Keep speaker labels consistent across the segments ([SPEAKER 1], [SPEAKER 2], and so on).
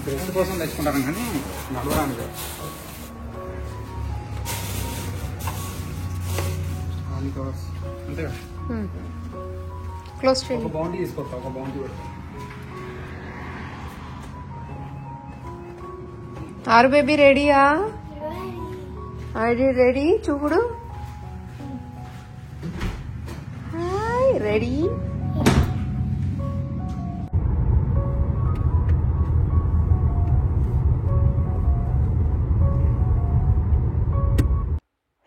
[SPEAKER 1] Rest కోసం తెచ్చుకుంటాను కానీ నడవడానికి అంతేగా
[SPEAKER 2] క్లోజ్
[SPEAKER 1] ఒక బౌండరీ తీసుకొస్తా ఒక బౌండరీ పెడతా
[SPEAKER 2] ఆరు బేబీ రెడీయా రెడీ చూడు హాయ్ రెడీ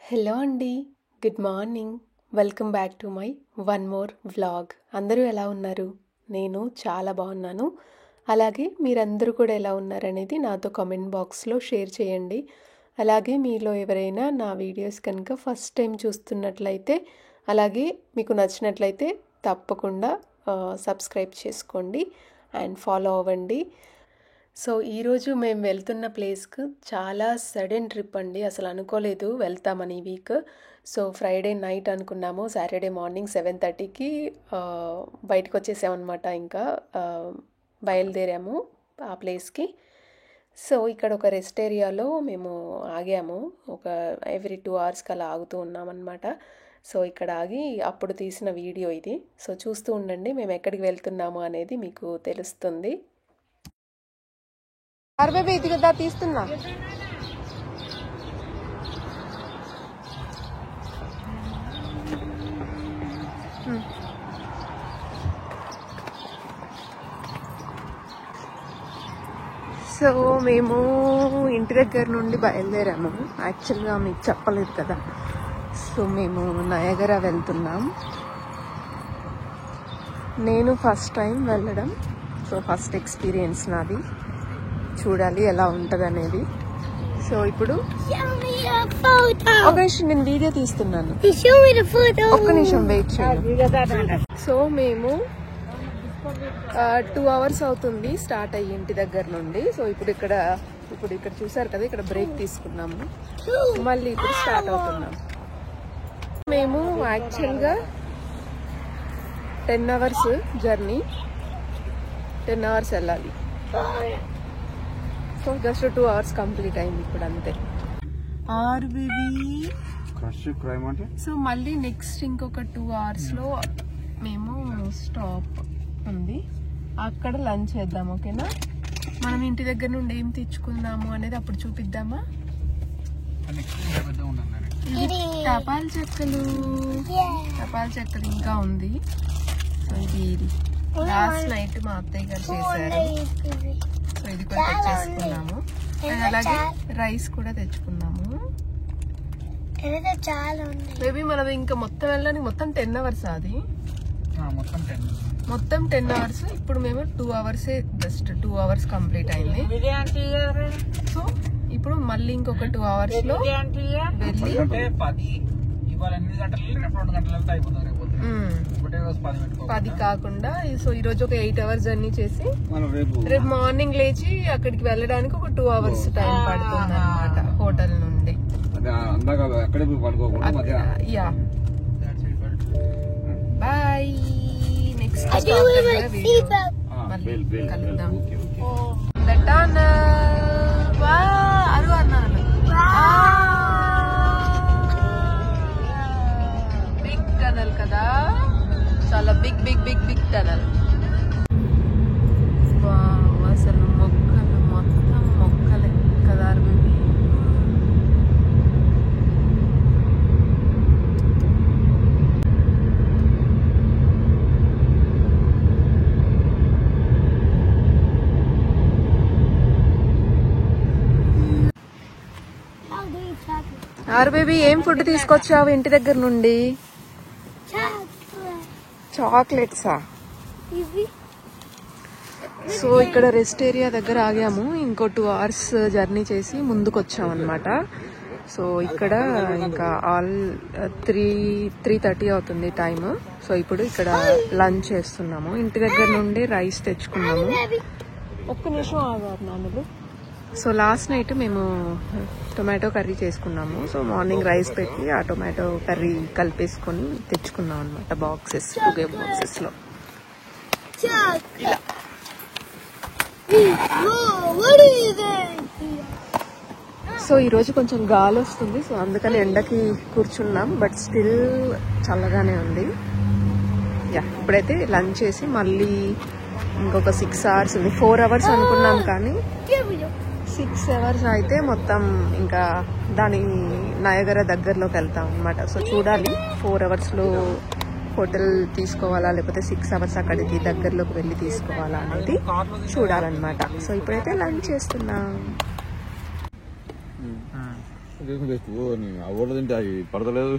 [SPEAKER 2] హలో అండి good morning welcome back to my one more vlog అందరూ ఎలా ఉన్నారు నేను చాలా బాగున్నాను అలాగే మీరందరూ కూడా ఎలా ఉన్నారనేది నాతో కామెంట్ బాక్స్లో షేర్ చేయండి అలాగే మీలో ఎవరైనా నా వీడియోస్ కనుక ఫస్ట్ టైం చూస్తున్నట్లయితే అలాగే మీకు నచ్చినట్లయితే తప్పకుండా సబ్స్క్రైబ్ చేసుకోండి అండ్ ఫాలో అవ్వండి సో ఈరోజు మేము వెళ్తున్న ప్లేస్కి చాలా సడన్ ట్రిప్ అండి అసలు అనుకోలేదు వెళ్తామని ఈ వీక్ సో ఫ్రైడే నైట్ అనుకున్నాము సాటర్డే మార్నింగ్ 7:30కి బయటకు వచ్చేసామన్నమాట ఇంకా బయలుదేరాము ఆ ప్లేస్కి సో ఇక్కడ ఒక రెస్ట్ ఏరియాలో మేము ఆగాము ఒక ఎవ్రీ 2 అవర్స్కి అలా ఆగుతూ ఉన్నామన్నమాట సో ఇక్కడ ఆగి అప్పుడు తీసిన వీడియో ఇది సో చూస్తూ ఉండండి మేము ఎక్కడికి వెళ్తున్నాము అనేది మీకు తెలుస్తుంది అరవై ఇది కదా తీస్తున్నా సో మేము ఇంటి దగ్గర నుండి బయలుదేరాము యాక్చువల్గా మీకు చెప్పలేదు కదా సో మేము నయగరా వెళ్తున్నాం నేను ఫస్ట్ టైం వెళ్ళడం సో ఫస్ట్ ఎక్స్పీరియన్స్ నాది చూడాలి ఎలా ఉంటుంది అనేది సో ఇప్పుడు ఒక నిమిషం నేను వీడియో తీస్తున్నాను ఒక్క నిమిషం వెయిట్ చేయండి సో మేము 2 అవర్స్ అవుతుంది స్టార్ట్ అయ్యి ఇంటి దగ్గర నుండి సో ఇప్పుడు ఇక్కడ చూసారు కదా ఇక్కడ బ్రేక్ తీసుకున్నాము మళ్ళీ ఇప్పుడు స్టార్ట్ అవుతున్నాం మేము యాక్చువల్గా 10 అవర్స్ జర్నీ 10 అవర్స్ వెళ్ళాలి సో జస్ట్ 2 అవర్స్ కంప్లీట్ అయింది ఇప్పుడు అంతే సో మళ్ళీ నెక్స్ట్ ఇంకొక 2 అవర్స్లో మేము స్టాప్ ఉంది అక్కడ లంచ్ చేద్దాం ఓకేనా మనం ఇంటి దగ్గర నుండి ఏం తెచ్చుకుందాము అనేది అప్పుడు చూపిద్దామా తపాల్ చెక్కలు ఇంకా ఉంది సో ఇది లాస్ట్ నైట్ మా అత్తయ్య గారు చేశారు సో ఇది కూడా తెచ్చేసుకున్నాము అండ్ అలాగే రైస్ కూడా తెచ్చుకున్నాము మేబీ మనం ఇంకా మొత్తం వెళ్ళడానికి మొత్తం 10 అవర్స్ అది మొత్తం 10 అవర్స్ ఇప్పుడు మేము 2 అవర్స్ జస్ట్ 2 అవర్స్ కంప్లీట్ అయింది సో ఇప్పుడు మళ్ళీ ఇంకొక 2 అవర్స్ లో వెళ్ళి 10 కాకుండా సో ఈ రోజు ఒక 8 అవర్స్ జర్నీ చేసి రేపు మార్నింగ్ లేచి అక్కడికి వెళ్ళడానికి ఒక 2 అవర్స్ టైం పడుతుంది అన్నమాట హోటల్ నుండి యా బాయ్ నెక్స్ట్ మళ్ళీ కలుద్దాం బిగ్ టనల్ కదా చాలా బిగ్ టనల్ అసలు మొక్కలు మొత్తం మొక్కలే కదా ఆరు బేబీ ఏం ఫుడ్ తీసుకొచ్చావు ఇంటి దగ్గర నుండి చాక్లెట్సా సో ఇక్కడ రెస్ట్ ఏరియా దగ్గర ఆగాము ఇంకో 2 అవర్స్ జర్నీ చేసి ముందుకు వచ్చాం అనమాట సో ఇక్కడ ఇంకా ఆల్ 3:30 అవుతుంది టైమ్ సో ఇప్పుడు ఇక్కడ లంచ్ చేస్తున్నాము ఇంటి దగ్గర నుండి రైస్ తెచ్చుకున్నాము ఒక్క నిమిషం ఆగారు నాన్నలు సో లాస్ట్ నైట్ మేము టొమాటో కర్రీ చేసుకున్నాము సో మార్నింగ్ రైస్ పెట్టి ఆ టొమాటో కర్రీ కలిపేసుకొని తెచ్చుకున్నాం అనమాట బాక్సెస్ 2 బాక్సెస్ లో ఇలా సో ఈరోజు కొంచెం గాలి వస్తుంది, సో అందుకని ఎండకి కూర్చున్నాం. బట్ స్టిల్ చల్లగానే ఉంది. ఇప్పుడైతే లంచ్ చేసి మళ్ళీ ఇంకొక 6 hours ఉంది. 4 hours అనుకున్నాం కానీ 6 hours అయితే మొత్తం ఇంకా దాని నయగర దగ్గరలోకి వెళ్తాం అనమాట. సో చూడాలి 4 hours హోటల్ తీసుకోవాలా లేకపోతే 6 hours అక్కడికి దగ్గరలోకి వెళ్ళి తీసుకోవాలా అనేది చూడాలన్నమాట. సో ఇప్పుడైతే లంచ్ చేస్తున్నాం.
[SPEAKER 3] తింటే అవి పడతలేదు.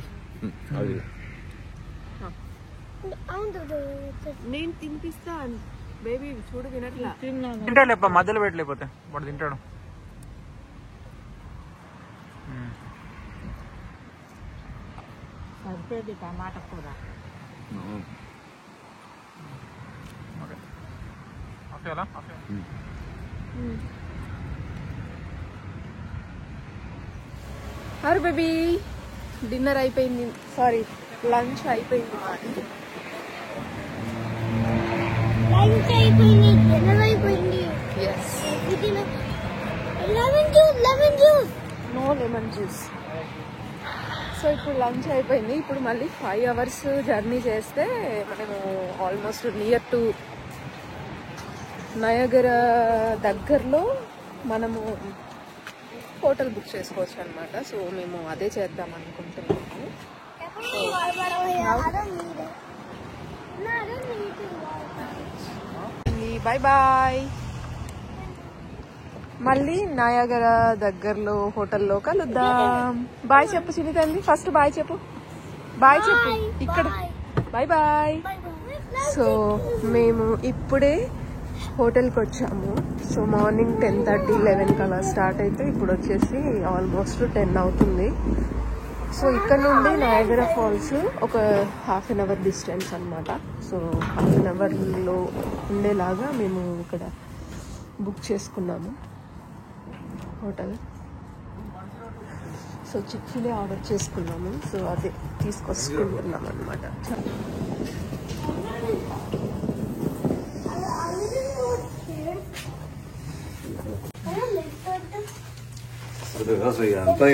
[SPEAKER 2] నేను తినిపిస్తాను బేబీ, చూడు వినట్లా.
[SPEAKER 1] తింటాడు మధ్యలో పెట్టలేకపోతే వాడు తింటాడు.
[SPEAKER 4] సరిపోయింది టమాటా కూర.
[SPEAKER 2] హర్ బేబీ, డిన్నర్ అయిపోయింది, సారీ లంచ్ అయిపోయింది మాది.
[SPEAKER 5] లంచ్ అయిపోయింది, డిన్నర్ అయిపోయింది.
[SPEAKER 2] Yes,
[SPEAKER 5] lemon juice.
[SPEAKER 2] No lemon juice. So ఇప్పుడు లంచ్ అయిపోయింది. ఇప్పుడు మళ్ళీ 5 hours జర్నీ చేస్తే మనము ఆల్మోస్ట్ నియర్ టు నయగర దగ్గరలో మనము హోటల్ బుక్ చేసుకోవచ్చు అనమాట. సో మేము అదే చేద్దాం అనుకుంటున్నాము. Bye bye. మళ్ళీ నయాగర దగ్గరలో హోటల్లో కలుద్దాం. బాయ్ చెప్పు చిన్ని తల్లి, ఫస్ట్ బాయ్ చెప్పు. బాయ్ చెప్పు ఇక్కడ. Bye bye. సో మేము ఇప్పుడే హోటల్కి వచ్చాము. సో మార్నింగ్ 10:30, 11 అలా స్టార్ట్ అయితే ఇప్పుడు వచ్చేసి ఆల్మోస్ట్ 10 అవుతుంది. సో ఇక్కడ నుండి నయాగర ఫాల్స్ ఒక 1/2 hour డిస్టెన్స్ అనమాట. సో 1/2 hourలో ఉండేలాగా మేము ఇక్కడ బుక్ చేసుకున్నాము హోటల్. సో చిక్కిలే ఆర్డర్ చేసుకున్నాము. సో అదే తీసుకొచ్చుకుంటున్నాం అనమాట.
[SPEAKER 3] అంతా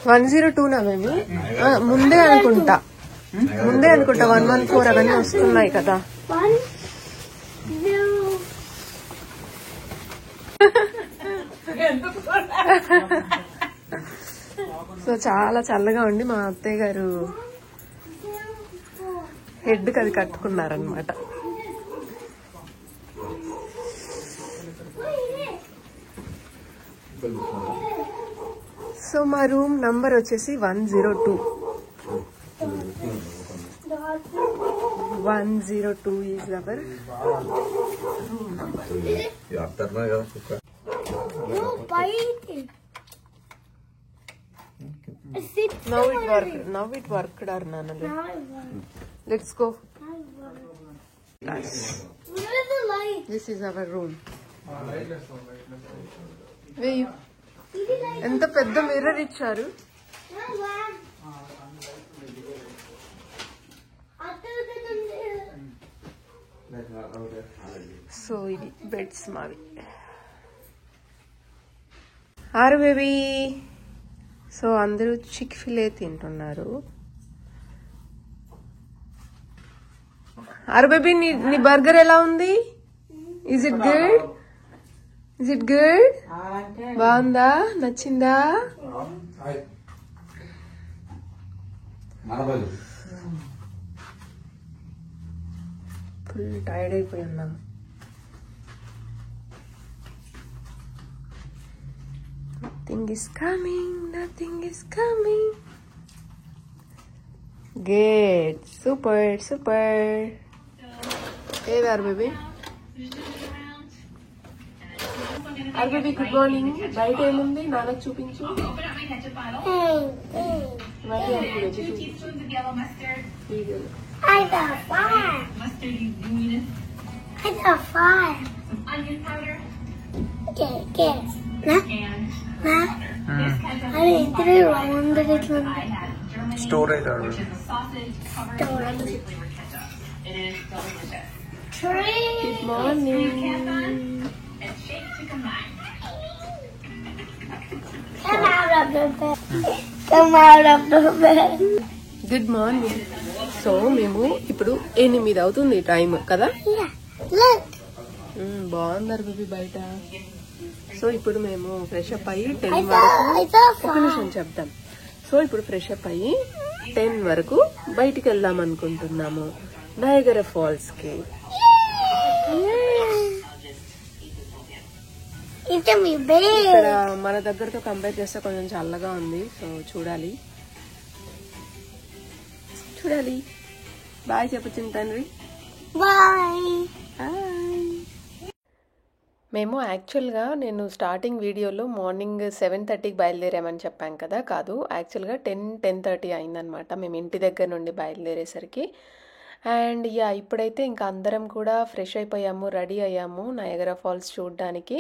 [SPEAKER 2] 102 మేము ముందే అనుకుంటా 114 అవన్నీ వస్తున్నాయి కదా. సో చాలా చల్లగా ఉండి మా అత్తయ్య గారు హెడ్కి అది కట్టుకున్నారనమాట. సో మా రూమ్ నంబర్ వచ్చేసి 102. 102 is our room number. Now it worked, Arnana. Let's go. This is our room. ఎంత పెద్ద మిర్రర్ ఇచ్చారు. సో ఇది బెడ్స్ మావి. ఆరు బేబీ. సో అందరూ చిక్-ఫిలే తింటున్నారు. ఆరు బేబీ, నీ బర్గర్ ఎలా ఉంది? Is it good? Is it good? బాగుందా? నచ్చిందా? ఫుల్ టైర్డ్ అయిపోయి ఉన్నాం. Nothing is coming, nothing is coming. Good, super, super. Hey there, baby. Hi, baby, good morning. Bite emundi, nanak chupinchu.
[SPEAKER 5] I got fire. I got fire.
[SPEAKER 6] Onion powder
[SPEAKER 5] Okay. Nah. I agree on the little
[SPEAKER 1] Storage or
[SPEAKER 5] storage.
[SPEAKER 6] It is delicious.
[SPEAKER 5] Tree.
[SPEAKER 2] Good morning.
[SPEAKER 6] And shake to combine.
[SPEAKER 5] of the bed. Come out of the bed.
[SPEAKER 2] Good morning. So మేము ఇప్పుడు 8 అవుతుంది time కదా.
[SPEAKER 5] Yeah. Look.
[SPEAKER 2] బాగుంది baby బయట. So ఇప్పుడు మేము fresh up అయ్యి 10
[SPEAKER 5] I
[SPEAKER 2] వరకు
[SPEAKER 5] saw
[SPEAKER 2] ఒక నిమిషం చెప్తాం. సో ఇప్పుడు ఫ్రెష్ అప్ అయ్యి 10 వరకు బయటికి వెళ్దాం అనుకుంటున్నాము నయాగరా ఫాల్స్ కి.
[SPEAKER 5] It's me big.
[SPEAKER 2] ఇక్కడ మన దగ్గరతో కంపేర్ చేస్తే కొంచెం చల్లగా ఉంది. సో చూడాలి. బాయ్ చెప్పు తండ్రి.
[SPEAKER 5] Bye.
[SPEAKER 2] మేము యాక్చువల్గా నేను స్టార్టింగ్ వీడియోలో మార్నింగ్ 7:30కి బయలుదేరామని చెప్పాం కదా. కాదు, యాక్చువల్గా 10:30 అయిందనమాట మేము ఇంటి దగ్గర నుండి బయలుదేరేసరికి. అండ్ ఇప్పుడైతే ఇంకా అందరం కూడా ఫ్రెష్ అయిపోయాము, రెడీ అయ్యాము నయాగరా ఫాల్స్ చూడడానికి.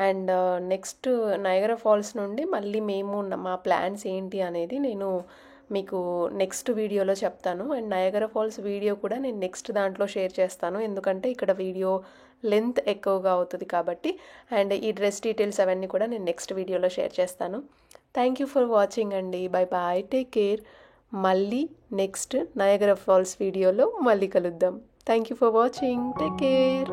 [SPEAKER 2] అండ్ నెక్స్ట్ నయాగరా ఫాల్స్ నుండి మళ్ళీ మేము మా ప్లాన్స్ ఏంటి అనేది నేను మీకు నెక్స్ట్ వీడియోలో చెప్తాను. అండ్ నయాగరా ఫాల్స్ వీడియో కూడా నేను నెక్స్ట్ దాంట్లో షేర్ చేస్తాను, ఎందుకంటే ఇక్కడ వీడియో లెంత్ ఎక్కువగా అవుతుంది కాబట్టి. అండ్ ఈ డ్రెస్ డీటెయిల్స్ అవన్నీ కూడా నేను నెక్స్ట్ వీడియోలో షేర్ చేస్తాను. థ్యాంక్ యూ ఫర్ వాచింగ్ అండి. Bye bye, take care. మళ్ళీ నెక్స్ట్ నయాగరా ఫాల్స్ వీడియోలో మళ్ళీ కలుద్దాం. Thank you for watching. Take care.